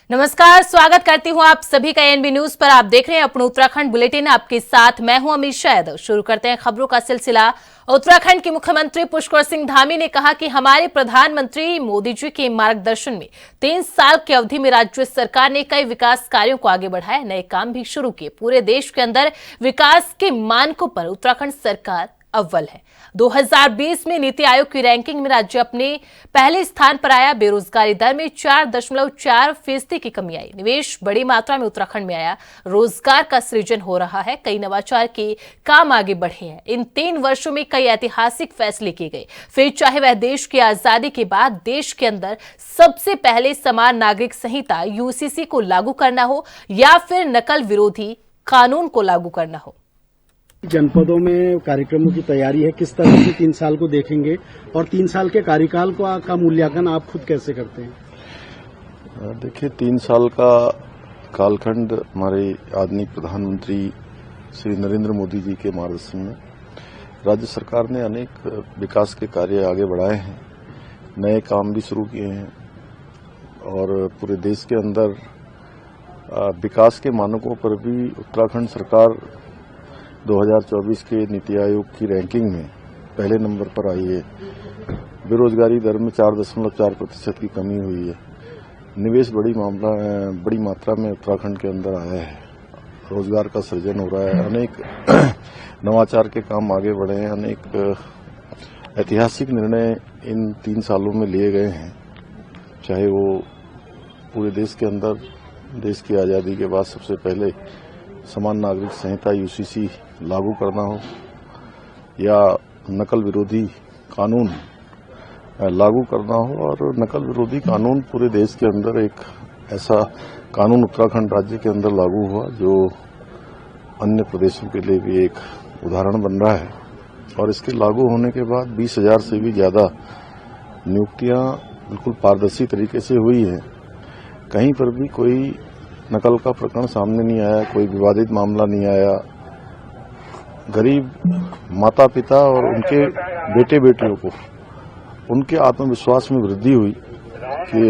नमस्कार, स्वागत करती हूं आप सभी का एएनबी न्यूज पर। आप देख रहे हैं अपना उत्तराखंड बुलेटिन। आपके साथ मैं हूं अमीषा यादव। शुरू करते हैं खबरों का सिलसिला। उत्तराखंड के मुख्यमंत्री पुष्कर सिंह धामी ने कहा कि हमारे प्रधानमंत्री मोदी जी के मार्गदर्शन में 3 साल की अवधि में राज्य सरकार ने कई विकास कार्यों को आगे बढ़ाया, नए काम भी शुरू किए। पूरे देश के अंदर विकास के मानकों पर उत्तराखंड सरकार अव्वल है। 2020 में नीति आयोग की रैंकिंग में राज्य अपने पहले स्थान पर आया। बेरोजगारी दर में 4.4% की कमी आई। निवेश बड़ी मात्रा में उत्तराखंड में आया। रोजगार का सृजन हो रहा है। कई नवाचार के काम आगे बढ़े हैं। इन 3 वर्षों में कई ऐतिहासिक फैसले किए गए। फिर चाहे वह देश की आजादी के बाद देश के अंदर सबसे पहले समान नागरिक संहिता यूसीसी को लागू करना हो या फिर नकल विरोधी कानून को लागू करना हो। जनपदों में कार्यक्रमों की तैयारी है, किस तरह से 3 साल को देखेंगे और 3 साल के कार्यकाल का मूल्यांकन आप खुद कैसे करते हैं? देखिए, 3 साल का कालखंड हमारे आदरणीय प्रधानमंत्री श्री नरेंद्र मोदी जी के मार्गदर्शन में राज्य सरकार ने अनेक विकास के कार्य आगे बढ़ाए हैं, नए काम भी शुरू किए हैं और पूरे देश के अंदर विकास के मानकों पर भी उत्तराखंड सरकार 2024 के नीति आयोग की रैंकिंग में पहले नंबर पर आई है। बेरोजगारी दर में 4.4% की कमी हुई है। निवेश बड़ी मात्रा में उत्तराखंड के अंदर आया है। रोजगार का सृजन हो रहा है। अनेक नवाचार के काम आगे बढ़े हैं। अनेक ऐतिहासिक निर्णय इन 3 सालों में लिए गए हैं, चाहे वो पूरे देश के अंदर देश की आज़ादी के बाद सबसे पहले समान नागरिक संहिता यूसीसी लागू करना हो या नकल विरोधी कानून लागू करना हो। और नकल विरोधी कानून पूरे देश के अंदर एक ऐसा कानून उत्तराखंड राज्य के अंदर लागू हुआ जो अन्य प्रदेशों के लिए भी एक उदाहरण बन रहा है। और इसके लागू होने के बाद 20,000 से भी ज्यादा नियुक्तियां बिल्कुल पारदर्शी तरीके से हुई हैं। कहीं पर भी कोई नकल का प्रकरण सामने नहीं आया, कोई विवादित मामला नहीं आया। गरीब माता पिता और उनके बेटे बेटियों को उनके आत्मविश्वास में वृद्धि हुई कि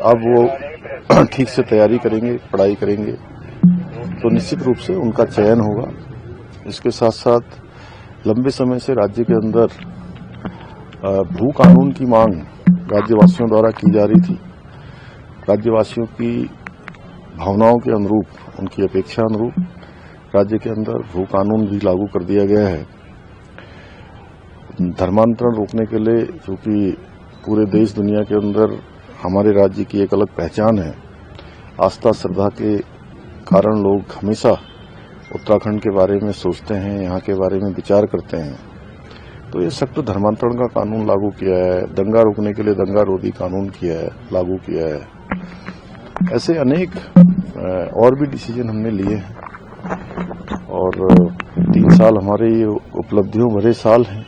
अब वो ठीक से तैयारी करेंगे, पढ़ाई करेंगे तो निश्चित रूप से उनका चयन होगा। इसके साथ साथ लंबे समय से राज्य के अंदर भू कानून की मांग राज्यवासियों द्वारा की जा रही थी। राज्यवासियों की भावनाओं के अनुरूप, उनकी अपेक्षा अनुरूप राज्य के अंदर भू कानून भी लागू कर दिया गया है। धर्मांतरण रोकने के लिए, क्योंकि पूरे देश दुनिया के अंदर हमारे राज्य की एक अलग पहचान है। आस्था श्रद्धा के कारण लोग हमेशा उत्तराखंड के बारे में सोचते हैं, यहाँ के बारे में विचार करते हैं। तो ये सख्त धर्मांतरण का कानून लागू किया है। दंगा रोकने के लिए दंगा रोधी कानून किया है, लागू किया है। ऐसे अनेक और भी डिसीजन हमने लिए हैं और 3 साल हमारे ये उपलब्धियों भरे साल हैं।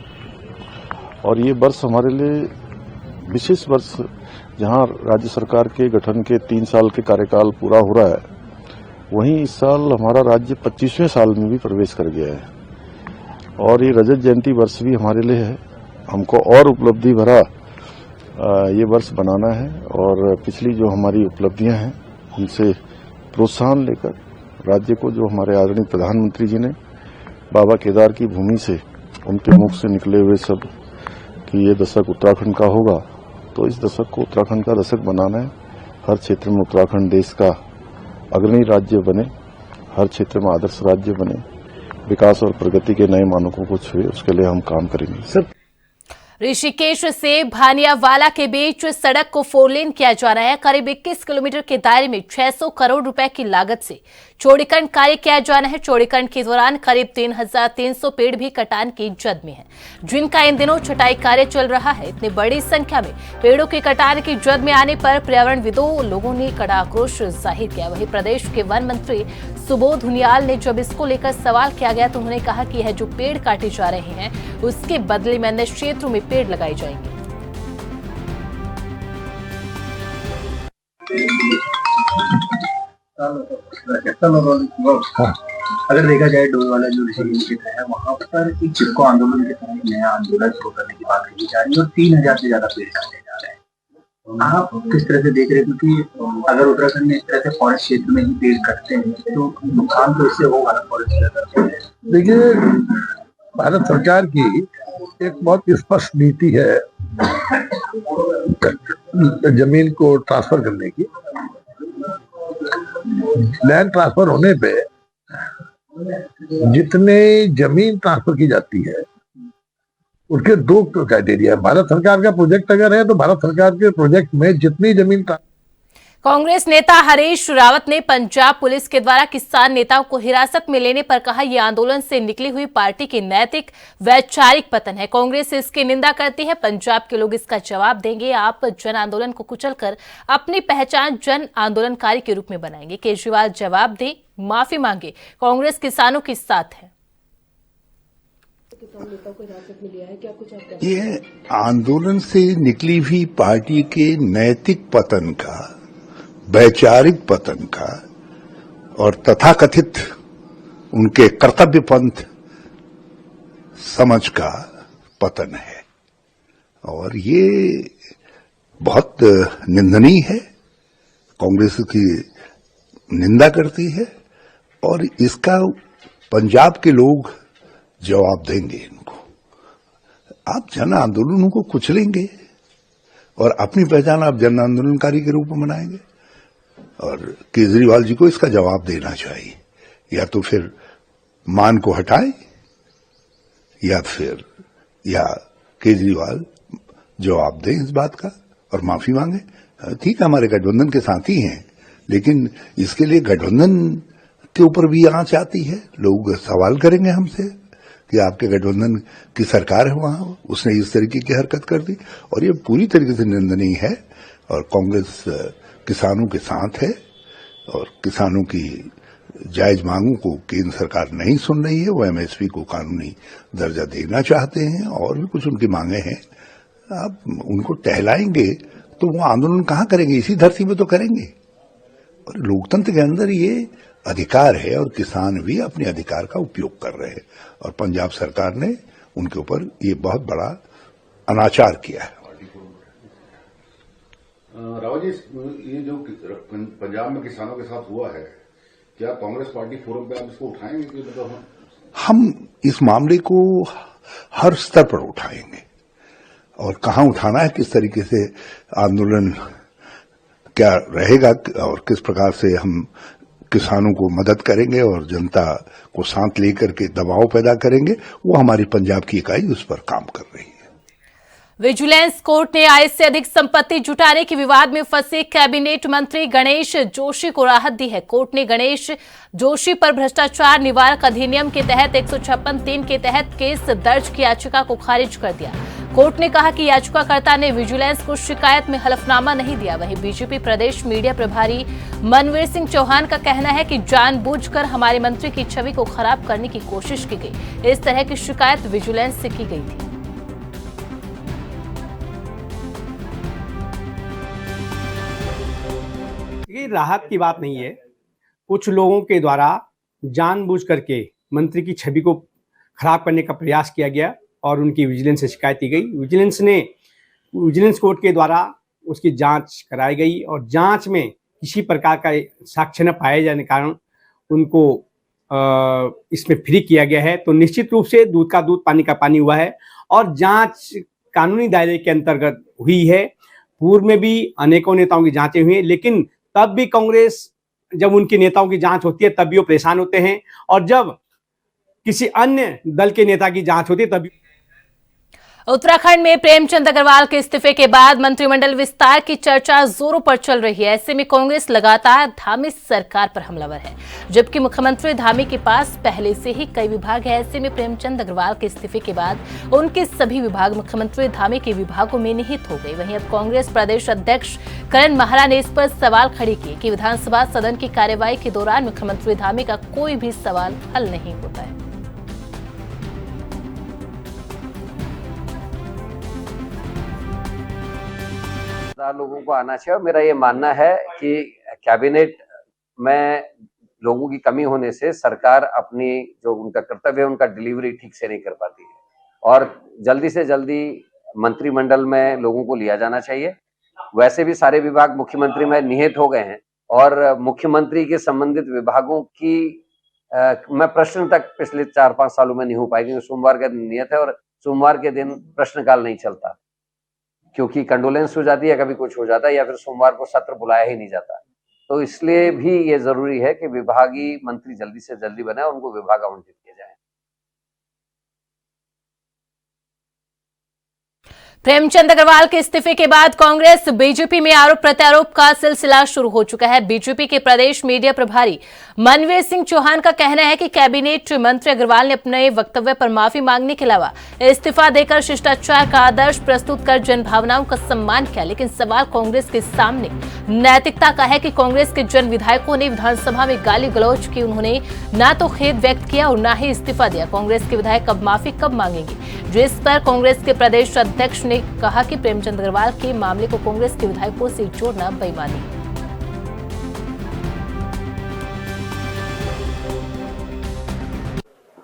और ये वर्ष हमारे लिए विशेष वर्ष, जहां राज्य सरकार के गठन के 3 साल के कार्यकाल पूरा हो रहा है, वहीं इस साल हमारा राज्य 25वें साल में भी प्रवेश कर गया है। और ये रजत जयंती वर्ष भी हमारे लिए है। हमको और उपलब्धि भरा ये वर्ष बनाना है और पिछली जो हमारी उपलब्धियां हैं उनसे प्रोत्साहन लेकर राज्य को, जो हमारे आदरणीय प्रधानमंत्री जी ने बाबा केदार की भूमि से, उनके मुख से निकले हुए सब कि ये दशक उत्तराखंड का होगा, तो इस दशक को उत्तराखंड का दशक बनाना है। हर क्षेत्र में उत्तराखंड देश का अग्रणी राज्य बने, हर क्षेत्र में आदर्श राज्य बने, विकास और प्रगति के नए मानकों को छुए, उसके लिए हम काम करेंगे। ऋषिकेश से भानियावाला के बीच सड़क को 4 लेन किया जा रहा है। करीब 21 किलोमीटर के दायरे में 600 करोड़ रुपए की लागत से चौड़ीकरण कार्य किया जाना है। चौड़ीकरण के दौरान करीब 3,300 पेड़ भी कटान की जद में हैं, जिनका इन दिनों छटाई कार्य चल रहा है। इतनी बड़ी संख्या में पेड़ों की कटान की जद में आने पर पर्यावरणविदों लोगों ने कड़ा आक्रोश जाहिर किया। वहीं प्रदेश के वन मंत्री सुबोध उनियाल ने जब इसको लेकर सवाल किया गया तो उन्होंने कहा कि यह जो पेड़ काटे जा रहे हैं उसके बदले में अन्य क्षेत्रों में पेड़ लगाए जाएंगे। अगर देखा जाए डोईवाला जो ऋषिकेश क्षेत्र है वहाँ पर एक चिपको आंदोलन के तहत नया आंदोलन शुरू करने की बात कही जा रही है और 3,000 से ज्यादा पेड़ काटे जा रहे हैं। आप किस तरह से देख रहे हैं, क्योंकि अगर उत्तराखंड में इस तरह से फॉरेस्ट क्षेत्र में ही पेड़ कटते हैं तो नुकसान तो इससे होगा ना फॉरेस्ट क्षेत्र। देखिए, भारत सरकार की एक बहुत स्पष्ट नीति है जमीन को ट्रांसफर करने की। लैंड ट्रांसफर होने पे जितने जमीन ट्रांसफर की जाती है उसके दो क्राइटेरिया है। भारत सरकार का प्रोजेक्ट अगर है तो भारत सरकार के प्रोजेक्ट में जितनी जमीन कांग्रेस नेता हरीश रावत ने पंजाब पुलिस के द्वारा किसान नेताओं को हिरासत में लेने पर कहा, यह आंदोलन से निकली हुई पार्टी की नैतिक वैचारिक पतन है। कांग्रेस इसकी निंदा करती है। पंजाब के लोग इसका जवाब देंगे। आप जन आंदोलन को कुचलकर अपनी पहचान जन आंदोलनकारी के रूप में बनाएंगे। केजरीवाल जवाब दे, माफी मांगे। कांग्रेस किसानों के साथ है। ये आंदोलन से निकली हुई पार्टी के नैतिक पतन का, वैचारिक पतन का और तथाकथित उनके कर्तव्य पंथ समझ का पतन है। और ये बहुत निंदनीय है। कांग्रेस की निंदा करती है और इसका पंजाब के लोग जवाब देंगे इनको। आप जन आंदोलनों को कुचलेंगे और अपनी पहचान आप जन आंदोलनकारी के रूप में बनाएंगे। और केजरीवाल जी को इसका जवाब देना चाहिए। या तो फिर मान को हटाए या केजरीवाल जवाब दें इस बात का और माफी मांगे। ठीक है, हमारे गठबंधन के साथी हैं, लेकिन इसके लिए गठबंधन के ऊपर भी आंच आती है। लोग सवाल करेंगे हमसे कि आपके गठबंधन की सरकार है, वहां उसने इस तरीके की हरकत कर दी और ये पूरी तरीके से निंदनीय है। और कांग्रेस किसानों के साथ है और किसानों की जायज मांगों को केंद्र सरकार नहीं सुन रही है। वो एमएसपी को कानूनी दर्जा देना चाहते हैं और भी कुछ उनकी मांगे हैं। आप उनको टहलाएंगे तो वो आंदोलन कहां करेंगे? इसी धरती में तो करेंगे। और लोकतंत्र के अंदर ये अधिकार है और किसान भी अपने अधिकार का उपयोग कर रहे हैं। और पंजाब सरकार ने उनके ऊपर ये बहुत बड़ा अनाचार किया है। रावत जी, ये जो पंजाब में किसानों के साथ हुआ है, क्या कांग्रेस पार्टी फोरम पे आप इसको उठाएंगे कि मतलब हम इस मामले को हर स्तर पर उठाएंगे और कहां उठाना है, किस तरीके से आंदोलन क्या रहेगा और किस प्रकार से हम किसानों को मदद करेंगे और जनता को साथ लेकर के दबाव पैदा करेंगे, वो हमारी पंजाब की इकाई उस पर काम कर रही है। विजिलेंस कोर्ट ने आय से अधिक संपत्ति जुटाने के विवाद में फंसे कैबिनेट मंत्री गणेश जोशी को राहत दी है। कोर्ट ने गणेश जोशी पर भ्रष्टाचार निवारक अधिनियम के तहत 156(3) के तहत केस दर्ज की याचिका को खारिज कर दिया। कोर्ट ने कहा कि याचिकाकर्ता ने विजिलेंस को शिकायत में हलफनामा नहीं दिया। वहीं बीजेपी प्रदेश मीडिया प्रभारी मनवीर सिंह चौहान का कहना है कि जानबूझकर हमारे मंत्री की छवि को खराब करने की कोशिश की गई। इस तरह की शिकायत विजिलेंस से की गई थी। ये राहत की बात नहीं है। कुछ लोगों के द्वारा जानबूझ करके मंत्री की छवि को खराब करने का प्रयास किया गया और उनकी विजिलेंस से शिकायत की गई। विजिलेंस कोर्ट के द्वारा उसकी जांच कराई गई और जांच में किसी प्रकार का साक्ष्य न पाए जाने के कारण उनको इसमें फ्री किया गया है। तो निश्चित रूप से दूध का दूध, पानी का पानी हुआ है और जांच कानूनी दायरे के अंतर्गत हुई है। पूर्व में भी अनेकों नेताओं की जांचें हुई हैं, लेकिन तब भी कांग्रेस, जब उनके नेताओं की जांच होती है तब भी वो परेशान होते हैं और जब किसी अन्य दल के नेता की जांच होती है तब। उत्तराखंड में प्रेमचंद अग्रवाल के इस्तीफे के बाद मंत्रिमंडल विस्तार की चर्चा जोरों पर चल रही है। ऐसे में कांग्रेस लगातार धामी सरकार पर हमलावर है, जबकि मुख्यमंत्री धामी के पास पहले से ही कई विभाग है। ऐसे में प्रेमचंद अग्रवाल के इस्तीफे के बाद उनके सभी विभाग मुख्यमंत्री धामी के विभागों में निहित हो गए। वहीं अब कांग्रेस प्रदेश अध्यक्ष करण माहरा ने इस पर सवाल खड़े किए कि विधानसभा सदन की कार्यवाही के दौरान मुख्यमंत्री धामी का कोई भी सवाल हल नहीं होता है। लोगों को आना चाहिए और मेरा ये मानना है कि कैबिनेट में लोगों की कमी होने से सरकार अपनी जो उनका कर्तव्य है उनका डिलीवरी ठीक से नहीं कर पाती है और जल्दी से जल्दी मंत्रिमंडल में लोगों को लिया जाना चाहिए। वैसे भी सारे विभाग मुख्यमंत्री में निहित हो गए हैं और मुख्यमंत्री के संबंधित विभागों की मैं प्रश्न तक पिछले 4-5 सालों में नहीं हो पाई, क्योंकि सोमवार का दिन नियत है और सोमवार के दिन प्रश्नकाल नहीं चलता, क्योंकि कंडोलेंस हो जाती है, कभी कुछ हो जाता है, या फिर सोमवार को सत्र बुलाया ही नहीं जाता। तो इसलिए भी ये जरूरी है कि विभागीय मंत्री जल्दी से जल्दी बने और उनको विभाग आवंटित किए जाए। प्रेमचंद अग्रवाल के इस्तीफे के बाद कांग्रेस बीजेपी में आरोप प्रत्यारोप का सिलसिला शुरू हो चुका है। बीजेपी के प्रदेश मीडिया प्रभारी मनवीर सिंह चौहान का कहना है कि कैबिनेट मंत्री अग्रवाल ने अपने वक्तव्य पर माफी मांगने के अलावा इस्तीफा देकर शिष्टाचार का आदर्श प्रस्तुत कर जनभावनाओं का सम्मान किया। लेकिन सवाल कांग्रेस के सामने नैतिकता का है कि कांग्रेस के जन विधायकों ने विधानसभा में गाली गलौज की, उन्होंने न तो खेद व्यक्त किया और न ही इस्तीफा दिया। कांग्रेस के विधायक अब माफी कब मांगेंगे, जिस पर कांग्रेस के प्रदेश अध्यक्ष ने कहा कि प्रेमचंद अग्रवाल के मामले को कांग्रेस के विधायकों से जोड़ना बेईमानी है।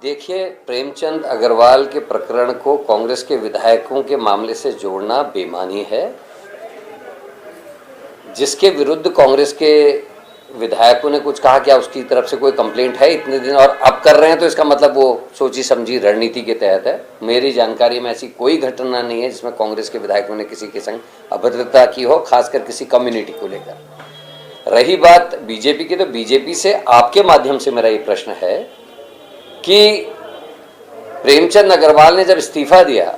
देखिए, प्रेमचंद अग्रवाल के प्रकरण को कांग्रेस के विधायकों के मामले से जोड़ना बेईमानी है। जिसके विरुद्ध कांग्रेस के विधायकों ने कुछ कहा, क्या उसकी तरफ से कोई कंप्लेंट है इतने दिन और अब कर रहे हैं, तो इसका मतलब वो सोची समझी रणनीति के तहत है। मेरी जानकारी में ऐसी कोई घटना नहीं है जिसमें कांग्रेस के विधायकों ने किसी के संग अभद्रता की हो, खासकर किसी कम्युनिटी को लेकर। रही बात बीजेपी की, तो बीजेपी से आपके माध्यम से मेरा ये प्रश्न है कि प्रेमचंद अग्रवाल ने जब इस्तीफा दिया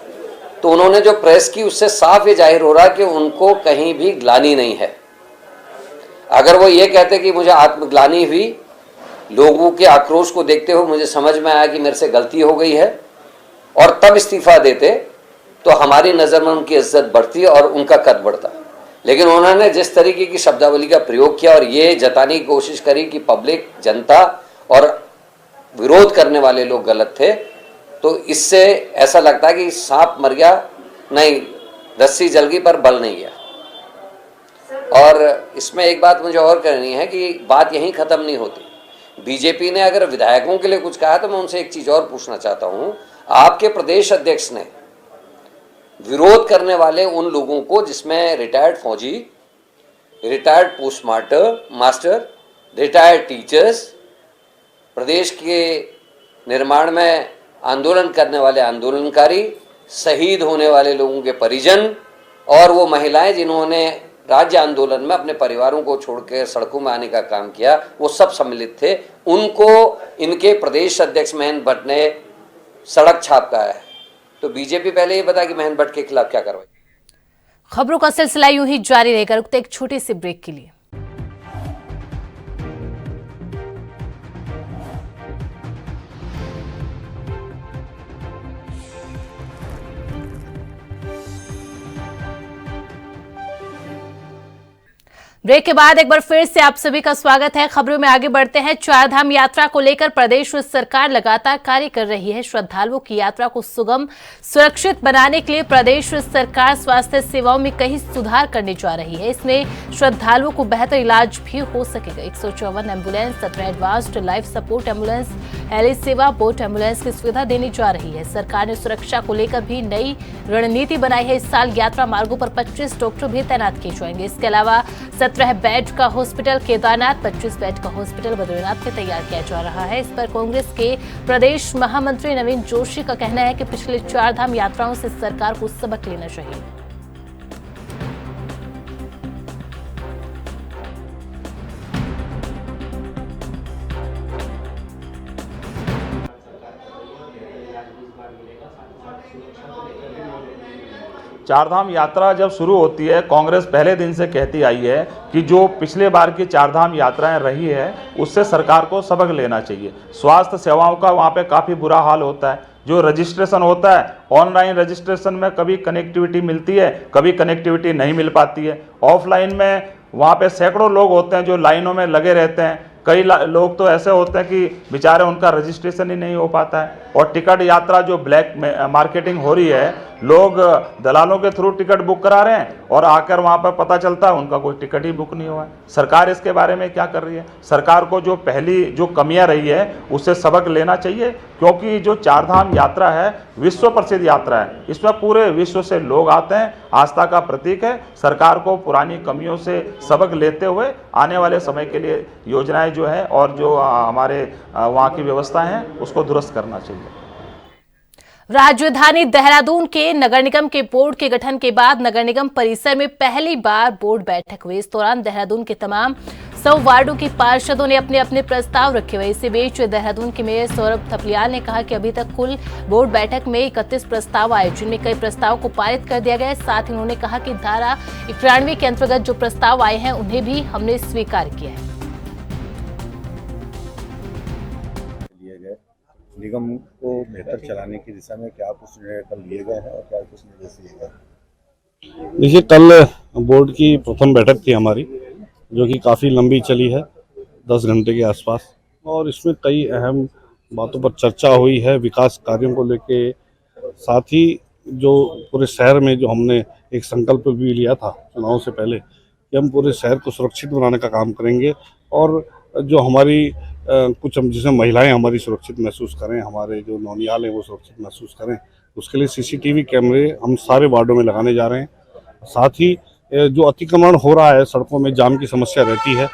तो उन्होंने जो प्रेस की उससे साफ ये जाहिर हो रहा कि उनको कहीं भी ग्लानि नहीं है। अगर वो ये कहते कि मुझे आत्मग्लानि हुई, लोगों के आक्रोश को देखते हुए मुझे समझ में आया कि मेरे से गलती हो गई है, और तब इस्तीफा देते, तो हमारी नज़र में उनकी इज्जत बढ़ती और उनका कद बढ़ता। लेकिन उन्होंने जिस तरीके की शब्दावली का प्रयोग किया और ये जताने की कोशिश करी कि पब्लिक, जनता और विरोध करने वाले लोग गलत थे, तो इससे ऐसा लगता है कि सांप मर गया, नहीं रस्सी जल गई पर बल नहीं गया। और इसमें एक बात मुझे और करनी है कि बात यहीं ख़त्म नहीं होती। बीजेपी ने अगर विधायकों के लिए कुछ कहा तो मैं उनसे एक चीज़ और पूछना चाहता हूँ। आपके प्रदेश अध्यक्ष ने विरोध करने वाले उन लोगों को, जिसमें रिटायर्ड फौजी, retired post master, retired teachers, प्रदेश के निर्माण में आंदोलन करने वाले आंदोलनकारी, शहीद होने वाले लोगों के परिजन और वो महिलाएं जिन्होंने राज्य आंदोलन में अपने परिवारों को छोड़कर सड़कों में आने का काम किया, वो सब सम्मिलित थे। उनको इनके प्रदेश अध्यक्ष महेंद्र भट्ट ने सड़क छापा है। तो बीजेपी पहले ये बता कि महेंद्र भट्ट के खिलाफ क्या कार्रवाई। खबरों का सिलसिला यूं ही जारी रहेगा। रुकते एक छोटे से ब्रेक के लिए। ब्रेक के बाद एक बार फिर से आप सभी का स्वागत है। खबरों में आगे बढ़ते हैं। चारधाम यात्रा को लेकर प्रदेश सरकार लगातार कार्य कर रही है। श्रद्धालुओं की यात्रा को सुगम, सुरक्षित बनाने के लिए प्रदेश सरकार स्वास्थ्य सेवाओं में कई सुधार करने जा रही है। इसमें श्रद्धालुओं को बेहतर इलाज भी हो सकेगा। 154 ambulance, 17 advanced life support ambulance, हेली सेवा, बोट एम्बुलेंस की सुविधा देने जा रही है। सरकार ने सुरक्षा को लेकर भी नई रणनीति बनाई है। इस साल यात्रा मार्गों पर 25 डॉक्टर भी तैनात किए जाएंगे। इसके अलावा 17 बेड का हॉस्पिटल केदारनाथ, 25 बेड का हॉस्पिटल बद्रीनाथ में तैयार किया जा रहा है। इस पर कांग्रेस के प्रदेश महामंत्री नवीन जोशी का कहना है कि पिछले 4 धाम यात्राओं से सरकार को सबक लेना चाहिए। चारधाम यात्रा जब शुरू होती है, कांग्रेस पहले दिन से कहती आई है कि जो पिछले बार की चारधाम यात्राएं रही है उससे सरकार को सबक लेना चाहिए। स्वास्थ्य सेवाओं का वहाँ पे काफ़ी बुरा हाल होता है। जो रजिस्ट्रेशन होता है, ऑनलाइन रजिस्ट्रेशन में कभी कनेक्टिविटी मिलती है, कभी कनेक्टिविटी नहीं मिल पाती है। ऑफलाइन में वहाँ पे सैकड़ों लोग होते हैं जो लाइनों में लगे रहते हैं। कई लोग तो ऐसे होते हैं कि बेचारे उनका रजिस्ट्रेशन ही नहीं हो पाता है। और टिकट यात्रा जो ब्लैक मार्केटिंग हो रही है लोग दलालों के थ्रू टिकट बुक करा रहे हैं और आकर वहां पर पता चलता है उनका कोई टिकट ही बुक नहीं हुआ है। सरकार इसके बारे में क्या कर रही है? सरकार को जो पहली जो कमियां रही है उससे सबक लेना चाहिए, क्योंकि जो चारधाम यात्रा है विश्व प्रसिद्ध यात्रा है, इसमें पूरे विश्व से लोग आते हैं, आस्था का प्रतीक है। सरकार को पुरानी कमियों से सबक लेते हुए आने वाले समय के लिए योजनाएं जो है और जो हमारे वहाँ की व्यवस्था है उसको दुरुस्त करना चाहिए। राजधानी देहरादून के नगर निगम के बोर्ड के गठन के बाद नगर निगम परिसर में पहली बार बोर्ड बैठक हुई। इस दौरान देहरादून के तमाम 100 वार्डों के पार्षदों ने अपने अपने प्रस्ताव रखे हुए। इसी बीच देहरादून के मेयर सौरभ थपलियाल ने कहा कि अभी तक कुल बोर्ड बैठक में 31 प्रस्ताव आए, जिनमें कई प्रस्ताव को पारित कर दिया गया। साथ ही उन्होंने कहा कि धारा 91 के अंतर्गत जो प्रस्ताव आए हैं उन्हें भी हमने स्वीकार किया है। निगम को बेहतर चलाने की दिशा में क्या कुछ निर्णय कल लिए गए हैं और क्या कुछ निर्देश दिए गए? देखिए, कल बोर्ड की प्रथम बैठक थी हमारी, जो कि काफ़ी लंबी चली है, 10 घंटे के आसपास, और इसमें कई अहम बातों पर चर्चा हुई है विकास कार्यों को लेके। साथ ही जो पूरे शहर में जो हमने एक संकल्प भी लिया था चुनाव से पहले कि हम पूरे शहर को सुरक्षित बनाने का काम करेंगे, और जो हमारी कुछ हम जिसमें महिलाएं हमारी सुरक्षित महसूस करें, हमारे जो नौनियाल हैं वो सुरक्षित महसूस करें, उसके लिए सीसीटीवी कैमरे हम सारे वार्डों में लगाने जा रहे हैं। साथ ही जो अतिक्रमण हो रहा है, सड़कों में जाम की समस्या रहती है,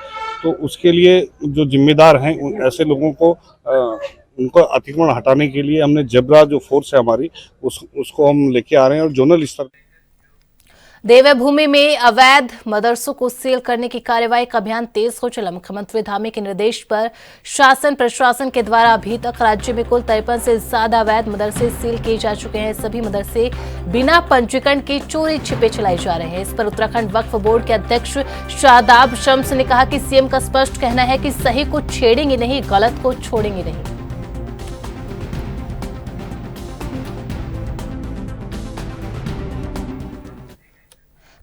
तो उसके लिए जो जिम्मेदार हैं ऐसे लोगों को उनको अतिक्रमण हटाने के लिए हमने जेब्रा जो फोर्स है हमारी उसको हम लेके आ रहे हैं। और जोनल स्तर देवभूमि में अवैध मदरसों को सील करने की कार्यवाही का अभियान तेज हो चला। मुख्यमंत्री धामी के निर्देश पर शासन प्रशासन के द्वारा अभी तक राज्य में कुल 53 से ज्यादा अवैध मदरसे सील किए जा चुके हैं। सभी मदरसे बिना पंजीकरण के चोरी छिपे चलाए जा रहे हैं। इस पर उत्तराखंड वक्फ बोर्ड के अध्यक्ष शादाब शम्स ने कहा कि सीएम का स्पष्ट कहना है कि सही को छेड़ेंगे नहीं, गलत को छोड़ेंगे नहीं।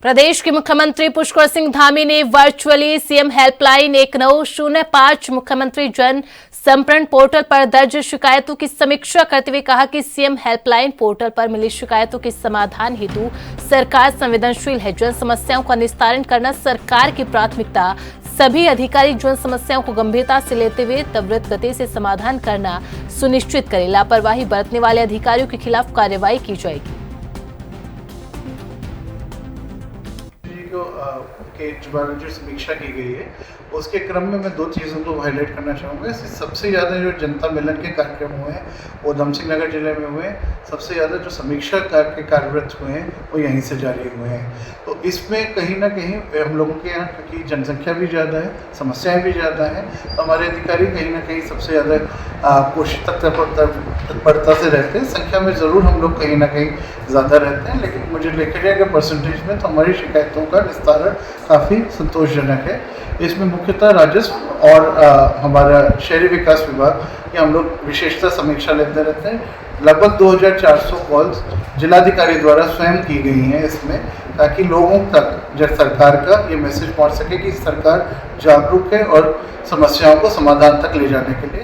प्रदेश के मुख्यमंत्री पुष्कर सिंह धामी ने वर्चुअली सीएम हेल्पलाइन 1905 मुख्यमंत्री जन संपर्क पोर्टल पर दर्ज शिकायतों की समीक्षा करते हुए कहा कि सीएम हेल्पलाइन पोर्टल पर मिली शिकायतों के समाधान हेतु सरकार संवेदनशील है। जन समस्याओं का निस्तारण करना सरकार की प्राथमिकता। सभी अधिकारी जन समस्याओं को गंभीरता से लेते हुए त्वरित गति से समाधान करना सुनिश्चित करें। लापरवाही बरतने वाले अधिकारियों के खिलाफ कार्रवाई की जाएगी। जो समीक्षा की गई है उसके क्रम में मैं 2 चीज़ों को हाईलाइट करना चाहूँगा। सबसे ज़्यादा जो जनता मिलन के कार्यक्रम हुए हैं वो उधम सिंह नगर जिले में हुए हैं। सबसे ज़्यादा जो समीक्षा के कार्यरत हुए हैं वो यहीं से जारी हुए हैं। तो इसमें कहीं ना कहीं हम लोगों के यहाँ क्योंकि जनसंख्या भी ज़्यादा है, समस्याएं भी ज़्यादा हैं, तो हमारे अधिकारी कहीं ना कहीं सबसे ज़्यादा कोशिश तत्परता से रहते हैं। संख्या में ज़रूर हम लोग कहीं ना कहीं ज़्यादा रहते हैं, लेकिन मुझे देखा जाए कि परसेंटेज में तो हमारी शिकायतों का निस्तारण काफ़ी संतोषजनक है। इसमें मुख्यतः राजस्व और हमारा शहरी विकास विभाग की हम लोग विशेषता समीक्षा लेते रहते हैं। लगभग 2400 कॉल्स जिलाधिकारी द्वारा स्वयं की गई हैं इसमें, ताकि लोगों तक जब सरकार का ये मैसेज पहुंच सके कि सरकार जागरूक है और समस्याओं को समाधान तक ले जाने के लिए।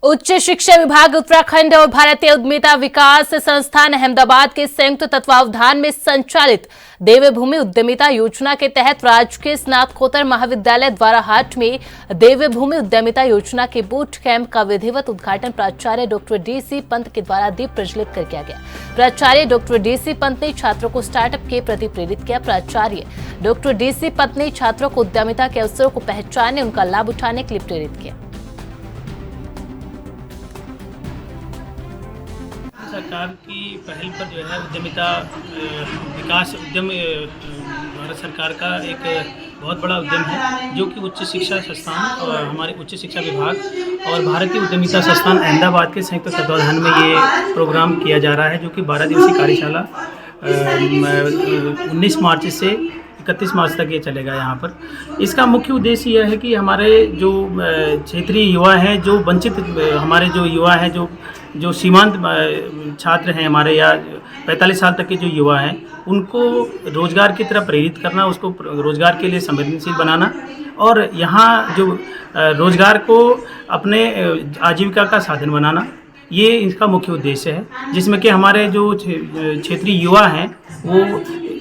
उच्च शिक्षा विभाग उत्तराखंड और भारतीय उद्यमिता विकास संस्थान अहमदाबाद के संयुक्त तत्वावधान में संचालित देवभूमि उद्यमिता योजना के तहत राजकीय स्नातकोत्तर महाविद्यालय द्वाराहाट में देवभूमि उद्यमिता योजना के बूट कैंप का विधिवत उद्घाटन प्राचार्य डॉक्टर डी.सी. पंत के द्वारा दीप प्रज्वलित कर किया गया। प्राचार्य डॉक्टर डी.सी. पंत ने छात्रों को स्टार्टअप के प्रति प्रेरित किया। प्राचार्य डॉक्टर डी.सी. पंत ने छात्रों को उद्यमिता के अवसरों को पहचानने, उनका लाभ उठाने के लिए प्रेरित किया। सरकार की पहल पर जो है उद्यमिता विकास उद्यम भारत सरकार का एक बहुत बड़ा उद्यम है, जो कि उच्च शिक्षा संस्थान और हमारे उच्च शिक्षा विभाग और भारतीय उद्यमिता संस्थान अहमदाबाद के संयुक्त तत्वाधान में ये प्रोग्राम किया जा रहा है, जो कि 12 दिवसीय कार्यशाला 19 मार्च से 31 मार्च तक ये चलेगा यहाँ पर। इसका मुख्य उद्देश्य यह है कि हमारे जो क्षेत्रीय युवा हैं, जो वंचित हमारे जो युवा हैं, जो सीमांत छात्र हैं हमारे, या 45 साल तक के जो युवा हैं, उनको रोज़गार की तरफ प्रेरित करना, उसको रोज़गार के लिए संवेदनशील बनाना और यहाँ जो रोज़गार को अपने आजीविका का साधन बनाना, ये इसका मुख्य उद्देश्य है, जिसमें कि हमारे जो क्षेत्रीय युवा हैं वो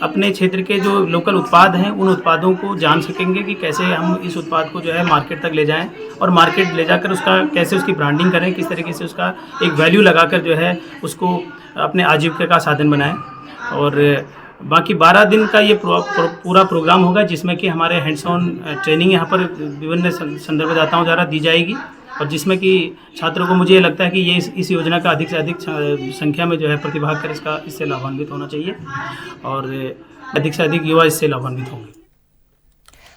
अपने क्षेत्र के जो लोकल उत्पाद हैं उन उत्पादों को जान सकेंगे कि कैसे हम इस उत्पाद को जो है मार्केट तक ले जाएं और मार्केट ले जाकर उसका कैसे उसकी ब्रांडिंग करें, किस तरीके से उसका एक वैल्यू लगाकर जो है उसको अपने आजीविका का साधन बनाएं। और बाकी 12 दिन का ये पूरा प्रोग्राम होगा, जिसमें कि हमारे हैंड्स ऑन ट्रेनिंग यहाँ पर विभिन्न संदर्भदाताओं द्वारा दी जाएगी और जिसमें कि छात्रों को, मुझे लगता है कि ये इस योजना का अधिक से अधिक संख्या में जो है प्रतिभाग कर इससे लाभान्वित होना चाहिए और अधिक से अधिक युवा इससे लाभान्वित होंगे।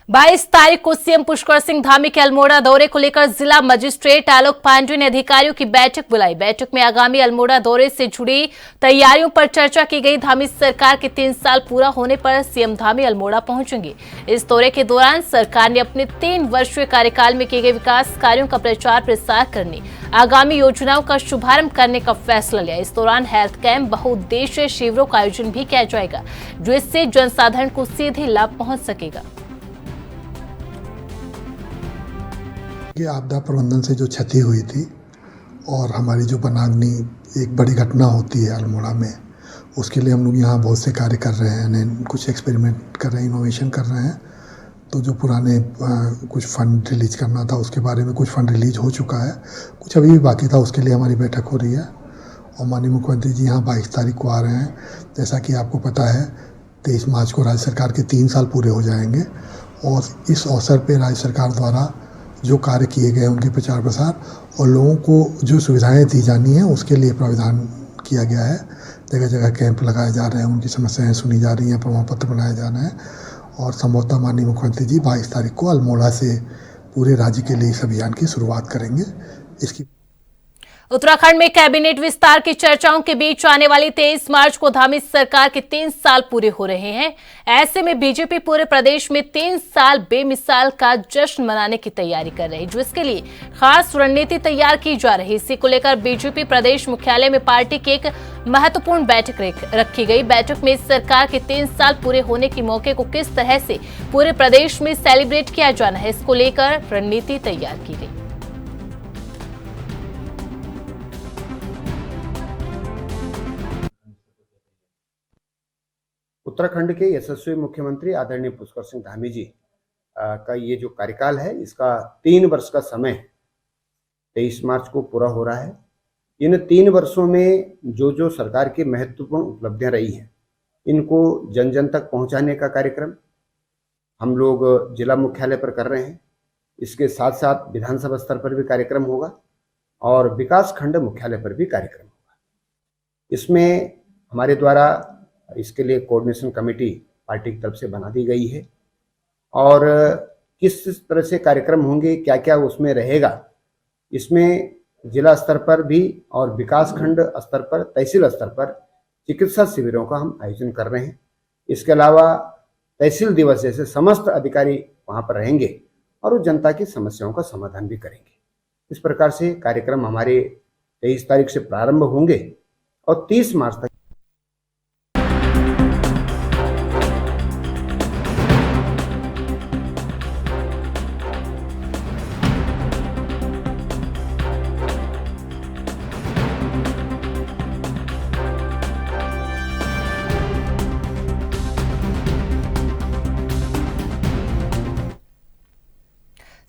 22 तारीख को सीएम पुष्कर सिंह धामी के अल्मोड़ा दौरे को लेकर जिला मजिस्ट्रेट आलोक पांडे ने अधिकारियों की बैठक बुलाई। बैठक में आगामी अल्मोड़ा दौरे से जुड़ी तैयारियों पर चर्चा की गई। धामी सरकार के 3 साल पूरा होने पर सीएम धामी अल्मोड़ा पहुंचेंगे। इस दौरे के दौरान सरकार ने अपने 3 वर्षीय कार्यकाल में किए गए विकास कार्यों का प्रचार प्रसार करने, आगामी योजनाओं का शुभारंभ करने का फैसला लिया। इस दौरान हेल्थ कैंप, बहुउद्देशीय शिविरों का आयोजन भी किया जाएगा, जिससे जनसाधारण को सीधे लाभ पहुंच सकेगा। कि आपदा प्रबंधन से जो क्षति हुई थी और हमारी जो वनाग्नि एक बड़ी घटना होती है अल्मोड़ा में, उसके लिए हम लोग यहाँ बहुत से कार्य कर रहे हैं, कुछ एक्सपेरिमेंट कर रहे हैं, इनोवेशन कर रहे हैं। तो जो पुराने कुछ फंड रिलीज करना था उसके बारे में कुछ फंड रिलीज हो चुका है, कुछ अभी भी बाकी था, उसके लिए हमारी बैठक हो रही है। और माननीय मुख्यमंत्री जी यहाँ 22 तारीख को आ रहे हैं। जैसा कि आपको पता है 23 मार्च को राज्य सरकार के 3 साल पूरे हो जाएंगे और इस अवसर पर राज्य सरकार द्वारा जो कार्य किए गए उनके प्रचार प्रसार और लोगों को जो सुविधाएं दी जानी है उसके लिए प्रावधान किया गया है। जगह जगह कैंप लगाए जा रहे हैं, उनकी समस्याएं सुनी जा रही हैं, प्रमाण पत्र बनाए जा रहे हैं और संभवतः माननीय मुख्यमंत्री जी 22 तारीख को अल्मोड़ा से पूरे राज्य के लिए इस अभियान की शुरुआत करेंगे। इसकी उत्तराखंड में कैबिनेट विस्तार की चर्चाओं के बीच आने वाली 23 मार्च को धामी सरकार के 3 साल पूरे हो रहे हैं। ऐसे में बीजेपी पूरे प्रदेश में 3 साल बेमिसाल का जश्न मनाने की तैयारी कर रही है, जिसके लिए खास रणनीति तैयार की जा रही है। इसी को लेकर बीजेपी प्रदेश मुख्यालय में पार्टी की एक महत्वपूर्ण बैठक रखी गई। बैठक में सरकार के 3 साल पूरे होने के मौके को किस तरह से पूरे प्रदेश में सेलिब्रेट किया जाना है, इसको लेकर रणनीति तैयार की गई। उत्तराखंड के यशस्वी मुख्यमंत्री आदरणीय पुष्कर सिंह धामी जी का ये जो कार्यकाल है, इसका 3 वर्ष का समय 23 मार्च को पूरा हो रहा है। इन 3 वर्षों में जो सरकार की महत्वपूर्ण उपलब्धियां रही हैं, इनको जन जन तक पहुंचाने का कार्यक्रम हम लोग जिला मुख्यालय पर कर रहे हैं। इसके साथ साथ विधानसभा स्तर पर भी कार्यक्रम होगा और विकास खंड मुख्यालय पर भी कार्यक्रम होगा। इसमें हमारे द्वारा इसके लिए कोऑर्डिनेशन कमेटी पार्टी की तरफ से बना दी गई है और किस तरह से कार्यक्रम होंगे, क्या क्या उसमें रहेगा, इसमें जिला स्तर पर भी और विकास खंड स्तर पर, तहसील स्तर पर चिकित्सा शिविरों का हम आयोजन कर रहे हैं। इसके अलावा तहसील दिवस जैसे समस्त अधिकारी वहां पर रहेंगे और उस जनता की समस्याओं का समाधान भी करेंगे। इस प्रकार से कार्यक्रम हमारे 23 तारीख से प्रारंभ होंगे और 30 मार्च तक।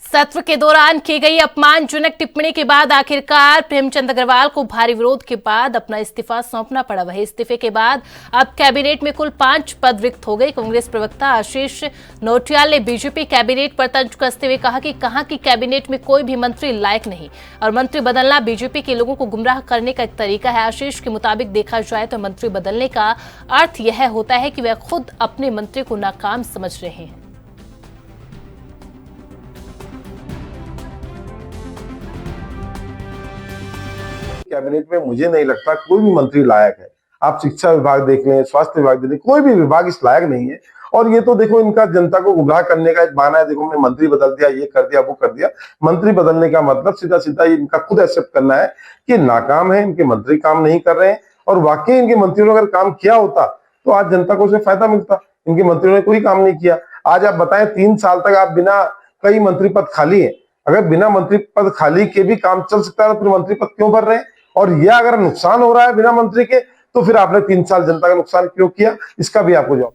सत्र के दौरान की गई अपमानजनक टिप्पणी के बाद आखिरकार प्रेमचंद अग्रवाल को भारी विरोध के बाद अपना इस्तीफा सौंपना पड़ा। वहीं इस्तीफे के बाद अब कैबिनेट में कुल 5 पद रिक्त हो गए। कांग्रेस प्रवक्ता आशीष नोटियाल ने बीजेपी कैबिनेट पर तंज कसते हुए कहा कि कैबिनेट में कोई भी मंत्री लायक नहीं और मंत्री बदलना बीजेपी के लोगों को गुमराह करने का एक तरीका है। आशीष के मुताबिक देखा जाए तो मंत्री बदलने का अर्थ यह होता है कि वह खुद अपने मंत्री को नाकाम समझ रहे हैं। कैबिनेट में मुझे नहीं लगता कोई भी मंत्री लायक है। आप शिक्षा विभाग देख लें, स्वास्थ्य विभाग देख लें, कोई भी विभाग इस लायक नहीं है। और ये तो देखो इनका जनता को गुमराह करने का एक बहाना है। देखो हमने मंत्री बदल दिया, ये कर दिया, वो कर दिया। मंत्री बदलने का मतलब सीधा सीधा इनका खुद एक्सेप्ट करना है कि नाकाम है, इनके मंत्री काम नहीं कर रहे हैं। और वाकई इनके मंत्रियों ने अगर काम किया होता तो आज जनता को उससे फायदा मिलता। इनके मंत्रियों ने कोई काम नहीं किया। आज आप बताएं 3 साल तक आप बिना, कई मंत्री पद खाली है, अगर बिना मंत्री पद खाली के भी काम चल सकता है तो फिर मंत्री पद क्यों भर रहे हैं? और यह अगर नुकसान हो रहा है बिना मंत्री के, तो फिर आपने 3 साल जनता का नुकसान क्यों किया, इसका भी आपको जवाब।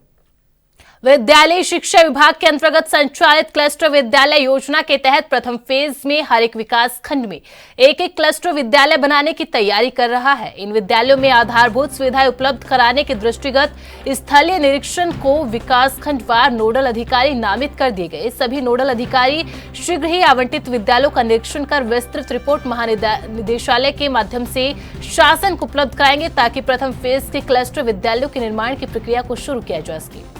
विद्यालय शिक्षा विभाग के अंतर्गत संचालित क्लस्टर विद्यालय योजना के तहत प्रथम फेज में हर एक विकास खंड में एक एक क्लस्टर विद्यालय बनाने की तैयारी कर रहा है। इन विद्यालयों में आधारभूत सुविधाएं उपलब्ध कराने के दृष्टिगत स्थलीय निरीक्षण को विकास खंडवार नोडल अधिकारी नामित कर दिए गए। सभी नोडल अधिकारी शीघ्र ही आवंटित विद्यालयों का निरीक्षण कर विस्तृत रिपोर्ट महानिदेशालय के माध्यम से शासन को उपलब्ध कराएंगे, ताकि प्रथम फेज के क्लस्टर विद्यालयों के निर्माण की प्रक्रिया को शुरू किया जा सके।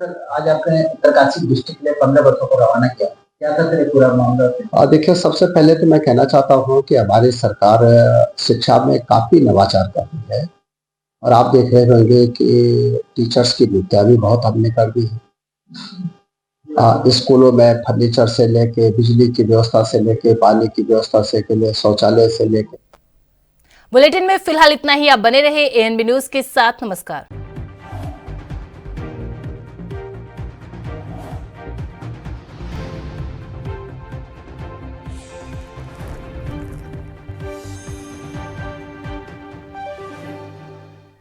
सर, आज आपने उत्तरकाशी डिस्ट्रिक्ट के लिए 15 बसों को रवाना किया, क्या था सर पूरा मामला? देखिए, सबसे पहले तो मैं कहना चाहता हूँ कि हमारी सरकार शिक्षा में काफी नवाचार कर रही है, और आप देख रहे होंगे कि टीचर्स की नियुक्तियां भी बहुत हमने कर दी है। स्कूलों में फर्नीचर से लेके, बिजली की व्यवस्था से लेके, पानी की व्यवस्था से लेके, शौचालय से लेके। बुलेटिन में फिलहाल इतना ही। आप बने रहे एएनबी न्यूज के साथ। नमस्कार।